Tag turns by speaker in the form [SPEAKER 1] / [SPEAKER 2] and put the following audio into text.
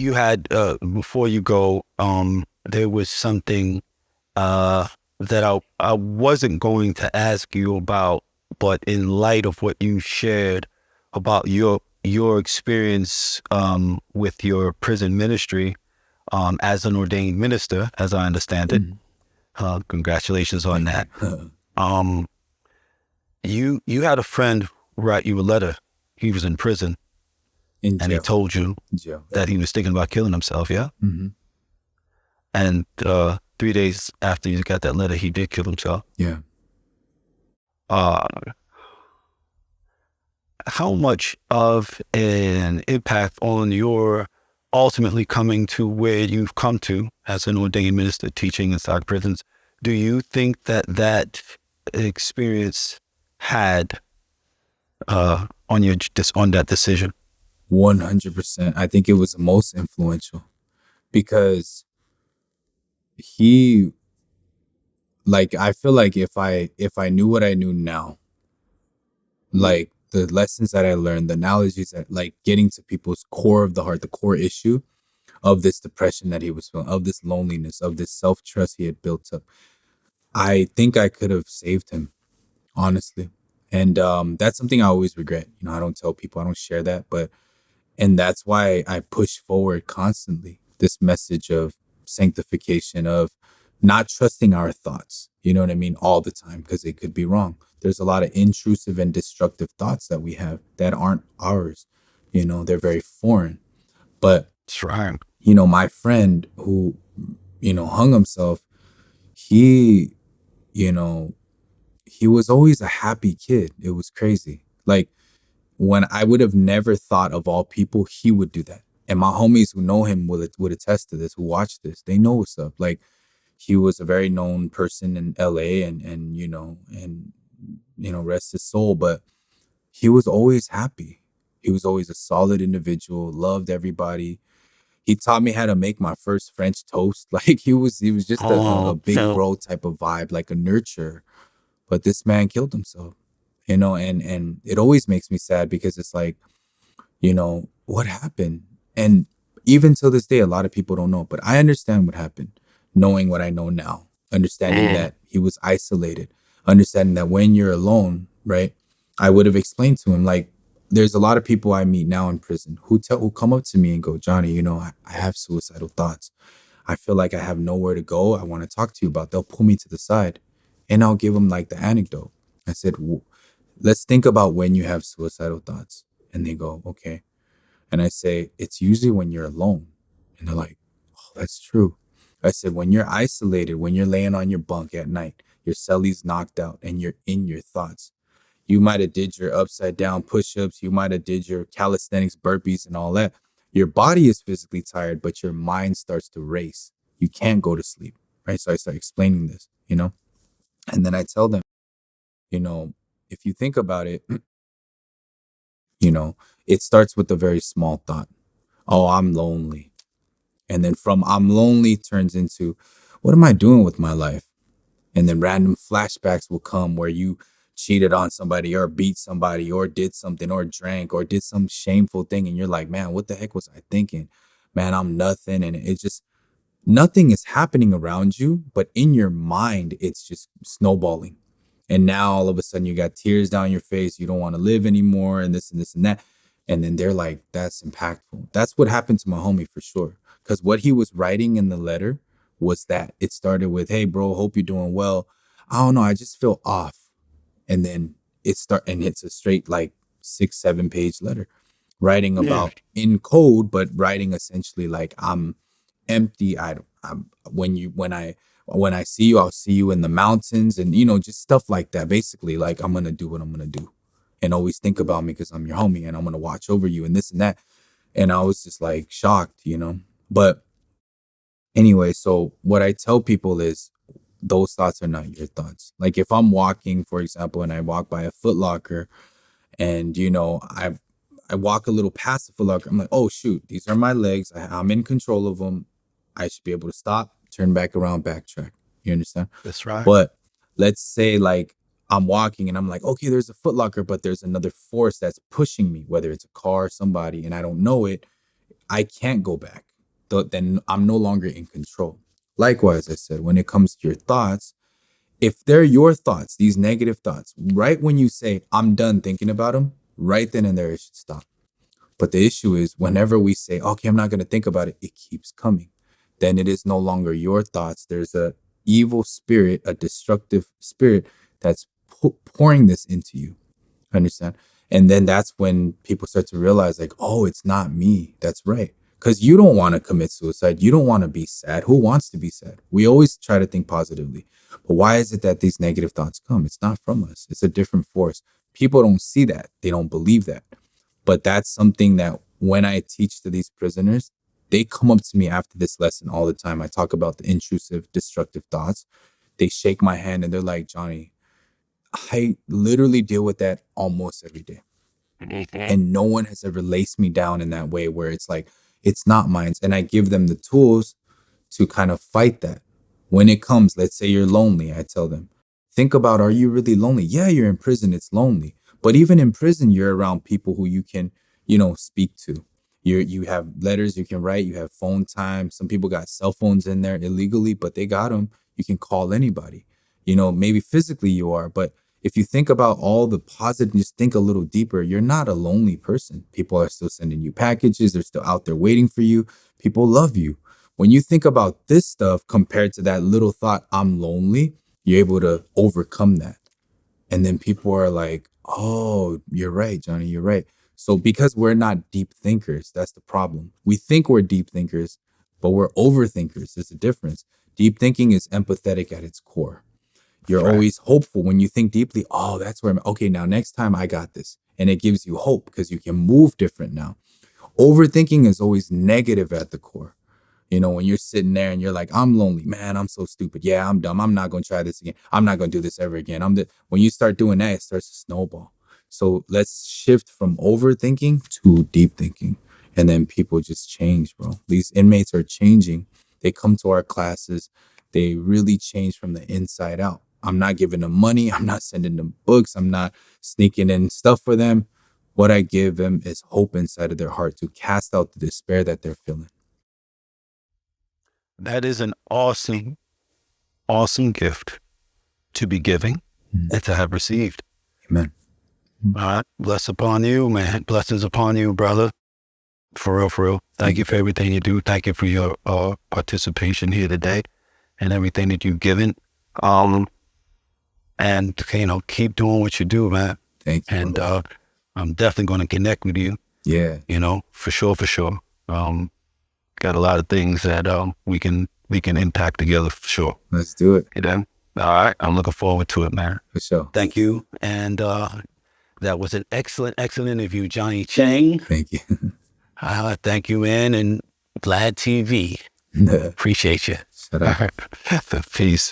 [SPEAKER 1] you had before you go, there was something uh that I wasn't going to ask you about, but in light of what you shared about your experience with your prison ministry as an ordained minister, as I understand it.
[SPEAKER 2] Mhm.
[SPEAKER 1] Congratulations on
[SPEAKER 2] Thank
[SPEAKER 1] that.
[SPEAKER 2] you.
[SPEAKER 1] Um, you had a friend write you a letter. He was in prison,
[SPEAKER 2] In
[SPEAKER 1] and he
[SPEAKER 2] jail.
[SPEAKER 1] told you
[SPEAKER 2] Jail. Yeah.
[SPEAKER 1] that he was thinking about killing himself. Yeah.
[SPEAKER 2] Hmm.
[SPEAKER 1] And 3 days after you got that letter, he did kill himself.
[SPEAKER 2] Yeah.
[SPEAKER 1] Uh, how much of an impact on your ultimately coming to where you've come to as an ordained minister teaching inside prisons, do you think that that experience had on your on that decision?
[SPEAKER 2] 100%. I think it was the most influential because he, like, I feel like if I knew what I knew now, like the lessons that I learned, the analogies that, like, getting to people's core of the heart, the core issue of this depression that he was feeling, of this loneliness, of this self trust he had built up, I think I could have saved him, honestly. And that's something I always regret. I don't tell people, I don't share that, but and that's why I push forward constantly this message of sanctification, of not trusting our thoughts, you know what I mean, all the time, because it could be wrong. There's a lot of intrusive and destructive thoughts that we have that aren't ours. They're very foreign. But,
[SPEAKER 1] That's right.
[SPEAKER 2] my friend who, hung himself, he, you know, he was always a happy kid. It was crazy. Like, when I would have never thought of all people, he would do that. And my homies who know him would attest to this, who watch this, they know what's up. Like, he was a very known person in LA, and rest his soul, but he was always happy. He was always a solid individual, loved everybody. He taught me how to make my first French toast. Like, he was just a
[SPEAKER 1] Oh,
[SPEAKER 2] big
[SPEAKER 1] no.
[SPEAKER 2] bro type of vibe, like a nurturer. But this man killed himself, and it always makes me sad because it's like, what happened? And even till this day, a lot of people don't know, but I understand what happened, knowing what I know now, understanding
[SPEAKER 1] Mm.
[SPEAKER 2] that he was isolated, understanding that when you're alone, right? I would have explained to him, like, there's a lot of people I meet now in prison who come up to me and go, Johnny, I have suicidal thoughts. I feel like I have nowhere to go. I want to talk to you about. They'll pull me to the side, and I'll give them like the anecdote. I said, let's think about when you have suicidal thoughts. And they go, okay. And I say, it's usually when you're alone. And they're like, oh, that's true. I said, when you're isolated, when you're laying on your bunk at night, your cellie's knocked out and you're in your thoughts. You might have did your upside down push-ups. You might have did your calisthenics burpees and all that. Your body is physically tired, but your mind starts to race. You can't go to sleep, right? So I start explaining this. And then I tell them, you know, if you think about it, you know, it starts with a very small thought. Oh, I'm lonely. And then from I'm lonely turns into, what am I doing with my life? And then random flashbacks will come where you cheated on somebody or beat somebody or did something or drank or did some shameful thing. And you're like, man, what the heck was I thinking? Man, I'm nothing. And it's just, nothing is happening around you, but in your mind, it's just snowballing. And now all of a sudden you got tears down your face. You don't want to live anymore, and this and this and that. And then they're like, that's impactful. That's what happened to my homie for sure. Because what he was writing in the letter was that it started with, hey, bro, hope you're doing well. I don't know. I just feel off. And then and it's a straight like 6, 7 page letter writing
[SPEAKER 1] Yeah.
[SPEAKER 2] about in code, but writing essentially like, I'm empty. I'm when I see you, I'll see you in the mountains, and just stuff like that. Basically, like, I'm gonna do what I'm gonna do, and always think about me because I'm your homie, and I'm gonna watch over you, and this and that. And I was just like shocked. But anyway, so what I tell people is those thoughts are not your thoughts. Like, if I'm walking, for example, and I walk by a Foot Locker, and I walk a little past the Foot Locker. I'm like, oh shoot, these are my legs. I'm in control of them. I should be able to stop, turn back around, backtrack. You understand?
[SPEAKER 1] That's right.
[SPEAKER 2] But let's say, like, I'm walking and I'm like, okay, there's a Foot Locker, but there's another force that's pushing me, whether it's a car, somebody, and I don't know it. I can't go back. then I'm no longer in control. Likewise, I said, when it comes to your thoughts, if they're your thoughts, these negative thoughts, right when you say, I'm done thinking about them, right then and there, it should stop. But the issue is whenever we say, okay, I'm not going to think about it, it keeps coming. Then it is no longer your thoughts. There's a evil spirit, a destructive spirit that's pouring this into you. Understand? And then that's when people start to realize, like, oh, it's not me. That's right. Because you don't want to commit suicide. You don't want to be sad. Who wants to be sad? We always try to think positively. But why is it that these negative thoughts come? It's not from us. It's a different force. People don't see that. They don't believe that. But that's something that when I teach to these prisoners, they come up to me after this lesson all the time. I talk about the intrusive, destructive thoughts. They shake my hand and they're like, Johnny, I literally deal with that almost every day. And no one has ever laced me down in that way where it's like, it's not mine. And I give them the tools to kind of fight that. When it comes, let's say you're lonely, I tell them, think about, are you really lonely? Yeah, you're in prison, it's lonely. But even in prison, you're around people who you can, speak to. You have letters you can write, you have phone time. Some people got cell phones in there illegally, but they got them. You can call anybody. Maybe physically you are, but if you think about all the positive, just think a little deeper, you're not a lonely person. People are still sending you packages. They're still out there waiting for you. People love you. When you think about this stuff compared to that little thought, I'm lonely, you're able to overcome that. And then people are like, oh, you're right, Johnny, you're right. So because we're not deep thinkers, that's the problem. We think we're deep thinkers, but we're overthinkers. There's a difference. Deep thinking is empathetic at its core. You're
[SPEAKER 1] Right.
[SPEAKER 2] always hopeful when you think deeply. Oh, that's where I'm okay. Now, next time I got this. And it gives you hope because you can move different now. Overthinking is always negative at the core. When you're sitting there and you're like, I'm lonely, man, I'm so stupid. Yeah, I'm dumb. I'm not going to try this again. I'm not going to do this ever again. When you start doing that, it starts to snowball. So let's shift from overthinking to deep thinking. And then people just change, bro. These inmates are changing. They come to our classes. They really change from the inside out. I'm not giving them money. I'm not sending them books. I'm not sneaking in stuff for them. What I give them is hope inside of their heart to cast out the despair that they're feeling.
[SPEAKER 1] That is an awesome, awesome gift to be giving and to have received.
[SPEAKER 2] Amen.
[SPEAKER 1] All right. Bless upon you, man. Blessings upon you, brother. For real, for real. Thank you for everything you do. Thank you for your participation here today and everything that you've given. And keep doing what you do, man.
[SPEAKER 2] Thank you.
[SPEAKER 1] And
[SPEAKER 2] bro.
[SPEAKER 1] I'm definitely going to connect with you.
[SPEAKER 2] Yeah.
[SPEAKER 1] For sure, for sure. Got a lot of things that we can impact together for sure.
[SPEAKER 2] Let's do it.
[SPEAKER 1] All right. I'm looking forward to it, man.
[SPEAKER 2] For sure.
[SPEAKER 1] Thank you. And that was an excellent, excellent interview, Johnny Chang.
[SPEAKER 2] Thank you.
[SPEAKER 1] Thank you, man. And Glad TV. Appreciate you.
[SPEAKER 2] Shut up.
[SPEAKER 1] Peace.